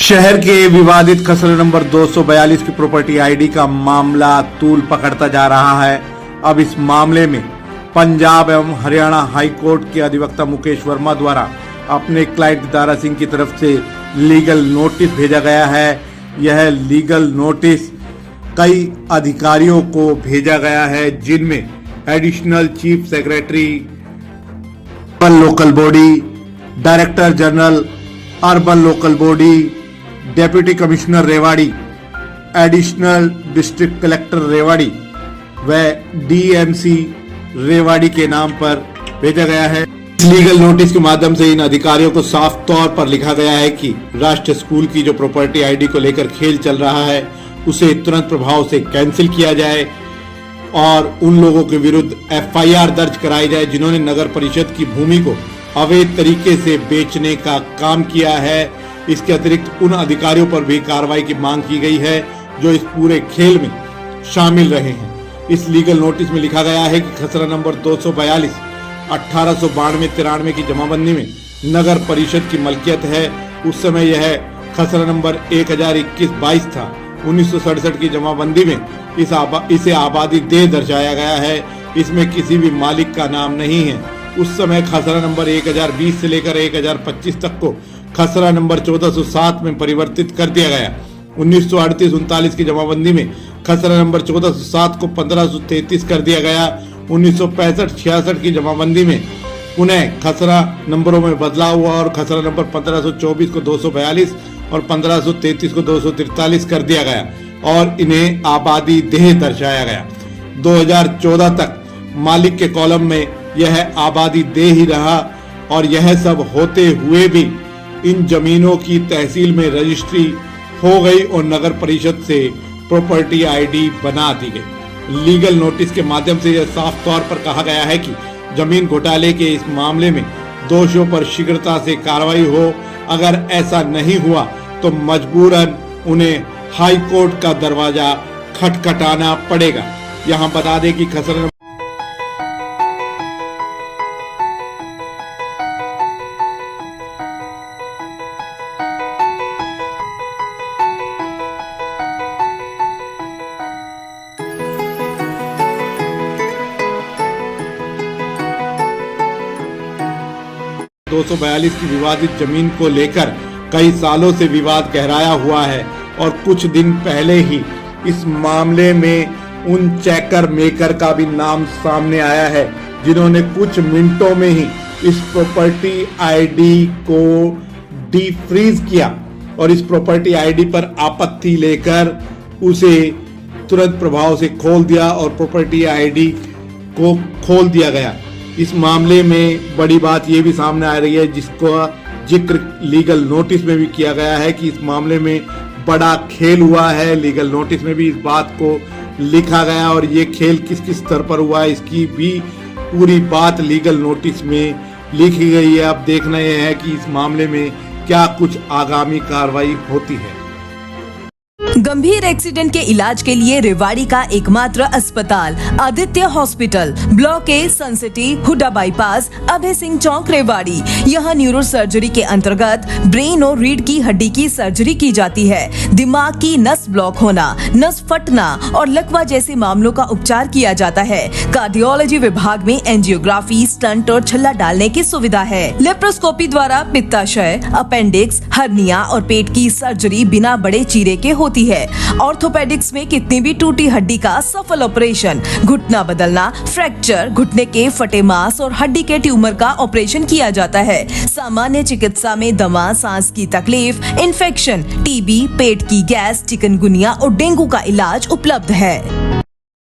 शहर के विवादित खसरा नंबर 242 की प्रॉपर्टी आईडी का मामला तूल पकड़ता जा रहा है। अब इस मामले में पंजाब एवं हरियाणा हाई कोर्ट के अधिवक्ता मुकेश वर्मा द्वारा अपने क्लाइंट दारा सिंह की तरफ से लीगल नोटिस भेजा गया है। यह लीगल नोटिस कई अधिकारियों को भेजा गया है, जिनमें additional chief secretary urban local body, director general urban local body, deputy commissioner Rewari, additional district collector Rewari व डीएमसी रेवाड़ी के नाम पर भेजा गया है। इस लीगल नोटिस के माध्यम से इन अधिकारियों को साफ तौर पर लिखा गया है कि राष्ट्रीय स्कूल की जो प्रॉपर्टी आईडी को लेकर खेल चल रहा है उसे तुरंत प्रभाव से कैंसिल किया जाए और उन लोगों के विरुद्ध एफआईआर दर्ज कराई जाए जिन्होंने नगर परिषद की भूमि को अवैध तरीके से बेचने का काम किया है। इसके अतिरिक्त उन अधिकारियों पर भी कार्रवाई की मांग की गई है जो इस पूरे खेल में शामिल रहे हैं। इस लीगल नोटिस में लिखा गया है कि खसरा नंबर 242 1892-93 की जमाबंदी में नगर परिषद की मलकियत है। उस समय यह खसरा नंबर 1021-22 था। 1967 की जमाबंदी में इसे आबादी देह दर्शाया गया है। इसमें किसी भी मालिक का नाम नहीं है। उस समय खसरा नंबर 1020 से लेकर 1025 तक को खसरा नंबर 1407 में परिवर्तित कर दिया गया। 1938-39 की जमाबंदी में खसरा नंबर 1407 को 1533 कर दिया गया। 1965-66 की जमाबंदी में पुनः खसरा नंबरों में बदलाव हुआ और खसरा नंबर 1524 को 242 और 1533 को 243 कर दिया गया और इन्हें आबादी देह दर्शाया गया। 2014 तक मालिक के कॉलम में यह आबादी देह ही रहा और यह सब होते हुए भी इन जमीनों की तहसील में रजिस्ट्री हो गई और नगर परिषद से प्रॉपर्टी आईडी बना दी गई। लीगल नोटिस के माध्यम से यह साफ तौर पर कहा गया है कि जमीन घोटाले के इस मामले में दोषियों पर शीघ्रता से कार्रवाई हो। अगर ऐसा नहीं हुआ तो मजबूरन उन्हें हाई कोर्ट का दरवाजा खटखटाना पड़ेगा। यहाँ बता दें कि खसरा 242 की विवादित जमीन को लेकर कई सालों से विवाद गहराया हुआ है और कुछ दिन पहले ही इस मामले में उन चेकर मेकर का भी नाम सामने आया है जिन्होंने कुछ मिनटों में ही इस प्रॉपर्टी आईडी को डीफ्रीज किया और इस प्रॉपर्टी आईडी पर आपत्ति लेकर उसे तुरंत प्रभाव से खोल दिया और प्रॉपर्टी आईडी को खोल दिया गया। इस मामले में बड़ी बात यह भी सामने आ रही है जिसको जिक्र लीगल नोटिस में भी किया गया है कि इस मामले में बड़ा खेल हुआ है। लीगल नोटिस में भी इस बात को लिखा गया और ये खेल किस किस स्तर पर हुआ है इसकी भी पूरी बात लीगल नोटिस में लिखी गई है। अब देखना यह है कि इस मामले में क्या कुछ आगामी कार्रवाई होती है। गंभीर एक्सीडेंट के इलाज के लिए रेवाड़ी का एकमात्र अस्पताल Aditya hospital, block A, Sun City, HUDA bypass, Abhay Singh Chowk, Rewari. यहाँ न्यूरो सर्जरी के अंतर्गत ब्रेन और रीढ़ की हड्डी की सर्जरी की जाती है। दिमाग की नस ब्लॉक होना, नस फटना और लकवा जैसे मामलों का उपचार किया जाता है। कार्डियोलॉजी विभाग में एंजियोग्राफी, स्टंट और छल्ला डालने की सुविधा है। लेप्रोस्कोपी द्वारा पित्ताशय, अपेंडिक्स, हर्निया और पेट की सर्जरी बिना बड़े चीरे के होती है। ऑर्थोपेडिक्स में कितनी भी टूटी हड्डी का सफल ऑपरेशन, घुटना बदलना, फ्रैक्चर, घुटने के फटे मांस और हड्डी के ट्यूमर का ऑपरेशन किया जाता है। सामान्य चिकित्सा में दमा, सांस की तकलीफ, इन्फेक्शन, टीबी, पेट की गैस, चिकनगुनिया और डेंगू का इलाज उपलब्ध है।